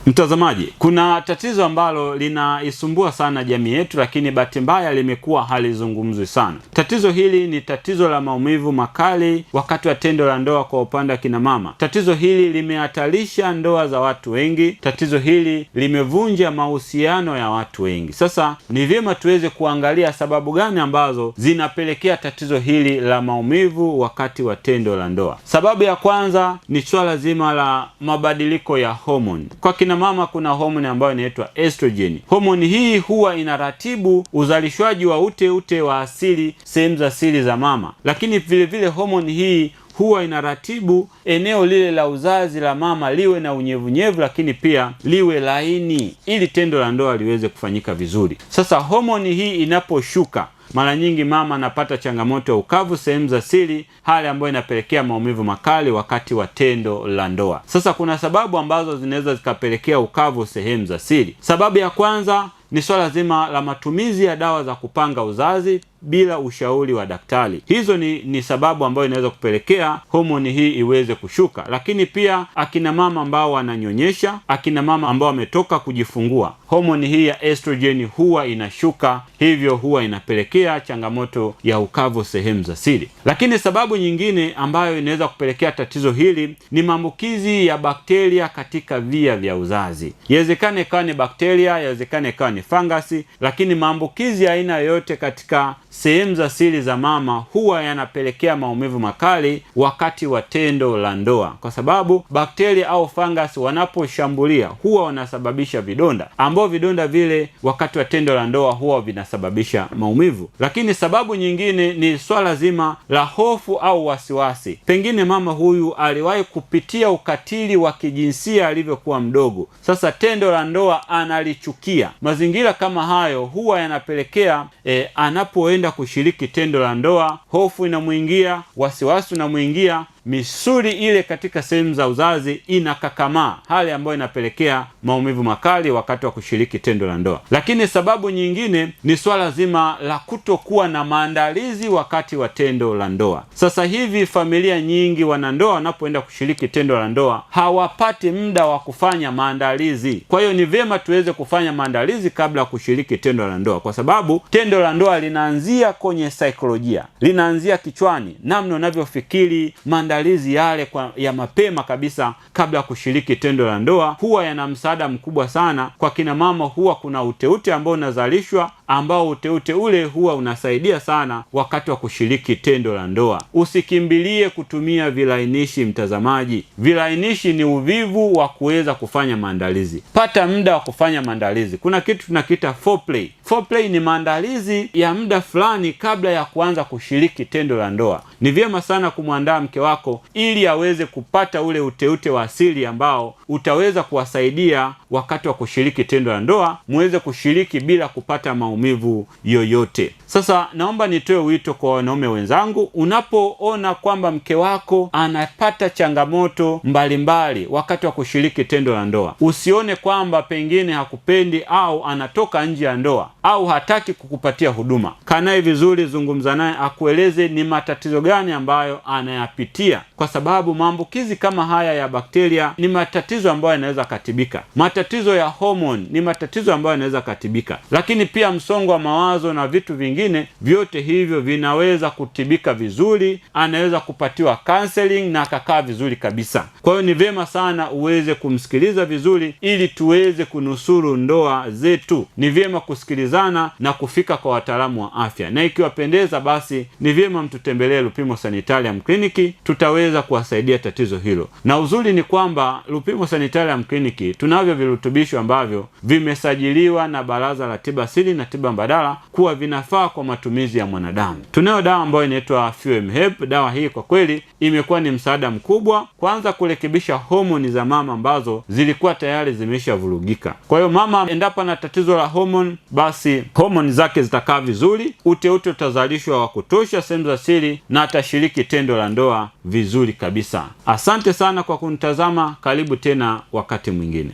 Mtazamaji, kuna tatizo ambalo linaisumbua sana jamii yetu, lakini bahati mbaya limekuwa halizungumzwi sana. Tatizo hili ni tatizo la maumivu makali wakati wa tendo la ndoa kwa upande wa kina mama. Tatizo hili limehatarisha ndoa za watu wengi. Tatizo hili limevunja mahusiano ya watu wengi. Sasa ni vyema tuweze kuangalia sababu gani ambazo zinapelekea tatizo hili la maumivu wakati wa tendo la ndoa. Sababu ya kwanza ni swala zima la mabadiliko ya homoni. Kwa kina mama kuna homoni ambayo inaitwa estrogen. Homoni hii huwa inaratibu uzalishwaji wa ute wa asili sehemu za siri za mama, lakini vile vile homoni hii huwa inaratibu eneo lile la uzazi la mama liwe na unyevunyevu, lakini pia liwe laini ili tendo la ndoa liweze kufanyika vizuri. Sasa homoni hii inaposhuka, mara nyingi mama anapata changamoto ya ukavu sehemu za siri, hali ambayo inapelekea maumivu makali wakati wa tendo la ndoa. Sasa kuna sababu ambazo zinaweza zikapelekea ukavu sehemu za siri. Sababu ya kwanza ni swala zima la matumizi ya dawa za kupanga uzazi bila ushauri wa daktari. Hizo ni sababu ambayo inaweza kupelekea homoni hii iweze kushuka. Lakini pia akina mama ambao wananyonyesha, akina mama ambao wametoka kujifungua, homoni hii ya estrogen huwa inashuka, hivyo huwa inapelekea changamoto ya ukavu sehemu za siri. Lakini sababu nyingine ambayo inaweza kupelekea tatizo hili ni maambukizi ya bakteria katika via vya uzazi. Yawezekane ikawa ni bakteria, yawezekane ikawa ni fangasi, lakini maambukizi ya aina yoyote katika sehemu za siri za mama huwa yanapelekea maumivu makali wakati wa tendo la ndoa, kwa sababu bakteria au fangasi wanaposhambulia huwa wanasababisha vidonda, ambao vidonda vile wakati wa tendo la ndoa huwa vinasababisha maumivu. Lakini sababu nyingine ni swala zima la hofu au wasiwasi. Pengine mama huyu aliwahi kupitia ukatili wa kijinsia alivyokuwa mdogo, sasa tendo la ndoa analichukia. Mazingira kama hayo huwa yanapelekea anapoenda kushiriki tendo la ndoa, hofu inamuingia, wasiwasi unamuingia, misuli ile katika sehemu za uzazi inakakamaa, hali ambayo inapelekea maumivu makali wakati wa kushiriki tendo la ndoa. Lakini sababu nyingine ni swala zima la kutokuwa na maandalizi wakati wa tendo la ndoa. Sasa hivi familia nyingi, wanandoa wanapoenda kushiriki tendo la ndoa hawapati muda wa kufanya maandalizi. Kwa hiyo ni vyema tuweze kufanya maandalizi kabla ya kushiriki tendo la ndoa, kwa sababu tendo la ndoa linaanzia kwenye saikolojia, linaanzia kichwani, namna unavyofikiri. Maandalizi yale ya mapema kabisa kabla ya kushiriki tendo la ndoa huwa yana msaada mkubwa sana kwa kina mama. Huwa kuna uteute ambao unazalishwa, ambao uteute ule huwa unasaidia sana wakati wa kushiriki tendo la ndoa. Usikimbilie kutumia vilainishi, mtazamaji. Vilainishi ni uvivu wa kuweza kufanya maandalizi. Pata muda wa kufanya maandalizi. Kuna kitu tunakiita foreplay. Foreplay ni maandalizi ya muda fulani kabla ya kuanza kushiriki tendo la ndoa. Ni vyema sana kumwandaa mke wako ili aweze kupata ule uteute wa asili ambao utaweza kuwasaidia wakati wa kushiriki tendo la ndoa muweze kushiriki bila kupata maumivu yoyote. Sasa naomba nitoe wito kwa wanaume wenzangu, unapoona kwamba mke wako anapata changamoto mbalimbali wakati wa kushiriki tendo la ndoa, usione kwamba pengine hakupendi au anatoka nje ya ndoa au hataki kukupatia huduma. Kaa naye vizuri, zungumza naye, akueleze ni matatizo gani ambayo anayapitia, kwa sababu maambukizi kama haya ya bakteria ni matatizo ambayo yanaweza katibika. Matatizo ya homoni ni matatizo ambayo yanaweza katibika, lakini pia msongo wa mawazo na vitu vingine, vyote hivyo vinaweza kutibika vizuri. Anaweza kupatiwa counseling na akakaa vizuri kabisa. Kwa hiyo ni vyema sana uweze kumsikiliza vizuri ili tuweze kunusuru ndoa zetu. Ni vyema kusikilizana na kufika kwa wataalamu wa afya, na ikiwapendeza basi ni vyema mtutembelee Lupimo Sanitarium Clinic, tutaweza kuwasaidia tatizo hilo. Na uzuri ni kwamba Lupimo Sanitarium Clinic tunavyo virutubisho ambavyo vimesajiliwa na Baraza la Tiba Asili na Tiba Mbadala kuwa vinafaa kwa matumizi ya mwanadamu. Tunayo dawa ambayo inaitwa FEMHEP. Dawa hii kwa kweli imekuwa ni msaada mkubwa, kwanza kurekebisha homoni za mama ambazo zilikuwa tayari zimeshavurugika. Kwa hiyo mama endapo na tatizo la homoni, basi homoni zake zitakaa vizuri, uteute utazalishwa wa kutosha sehemu za siri, na atashiriki tendo la ndoa vizuri kabisa. Asante sana kwa kunitazama, karibu tena wakati mwingine.